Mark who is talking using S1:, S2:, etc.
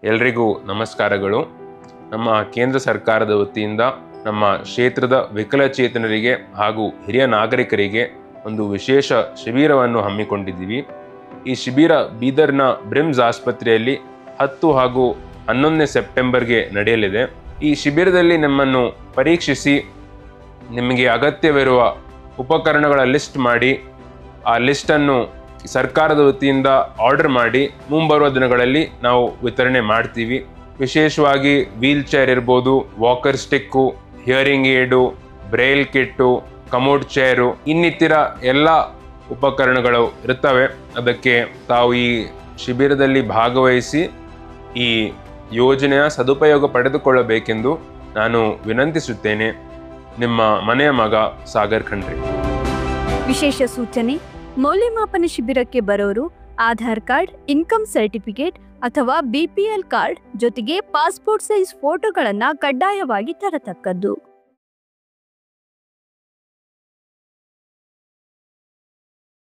S1: ಎಲ್ರಿಗೂ ನಮಸ್ಕಾರಗಳು. ನಮ್ಮ ಕೇಂದ್ರ ಸರ್ಕಾರದ ವತಿಯಿಂದ ನಮ್ಮ ಕ್ಷೇತ್ರದ ವಿಕಲಚೇತನರಿಗೆ ಹಾಗೂ ಹಿರಿಯ ನಾಗರಿಕರಿಗೆ ಒಂದು ವಿಶೇಷ ಶಿಬಿರವನ್ನು ಹಮ್ಮಿಕೊಂಡಿದ್ದೀವಿ. ಈ ಶಿಬಿರ ಬೀದರ್ನ ಬ್ರಿಮ್ಸ್ ಆಸ್ಪತ್ರೆಯಲ್ಲಿ 10 ಹಾಗೂ 11 ಸೆಪ್ಟೆಂಬರ್ಗೆ ನಡೆಯಲಿದೆ. ಈ ಶಿಬಿರದಲ್ಲಿ ನಮ್ಮನ್ನು ಪರೀಕ್ಷಿಸಿ ನಿಮಗೆ ಅಗತ್ಯವಿರುವ ಉಪಕರಣಗಳ ಲಿಸ್ಟ್ ಮಾಡಿ ಆ ಲಿಸ್ಟನ್ನು ಸರ್ಕಾರದ ವತಿಯಿಂದ ಆರ್ಡರ್ ಮಾಡಿ ಮುಂಬರುವ ದಿನಗಳಲ್ಲಿ ನಾವು ವಿತರಣೆ ಮಾಡ್ತೀವಿ. ವಿಶೇಷವಾಗಿ ವೀಲ್ ಚೇರ್ ಇರ್ಬೋದು, walker stick, hearing aid, braille kit, commode chair, ಇನ್ನಿತರ ಎಲ್ಲ ಉಪಕರಣಗಳು ಇರ್ತವೆ. ಅದಕ್ಕೆ ತಾವು ಈ ಶಿಬಿರದಲ್ಲಿ ಭಾಗವಹಿಸಿ ಈ ಯೋಜನೆಯ ಸದುಪಯೋಗ ಪಡೆದುಕೊಳ್ಳಬೇಕೆಂದು ನಾನು ವಿನಂತಿಸುತ್ತೇನೆ. ನಿಮ್ಮ ಮನೆಯ ಮಗ ಸಾಗರ್ ಖಂಡ್ರೆ.
S2: ವಿಶೇಷ ಸೂಚನೆ: ಮೌಲ್ಯಮಾಪನ ಶಿಬಿರಕ್ಕೆ ಬರೋರು ಆಧಾರ್ ಕಾರ್ಡ್, ಇನ್ಕಮ್ ಸರ್ಟಿಫಿಕೇಟ್ ಅಥವಾ BPL ಕಾರ್ಡ್ ಜೊತೆಗೆ ಪಾಸ್ಪೋರ್ಟ್ ಸೈಜ್ ಫೋಟೋಗಳನ್ನು ಕಡ್ಡಾಯವಾಗಿ ತರತಕ್ಕದ್ದು.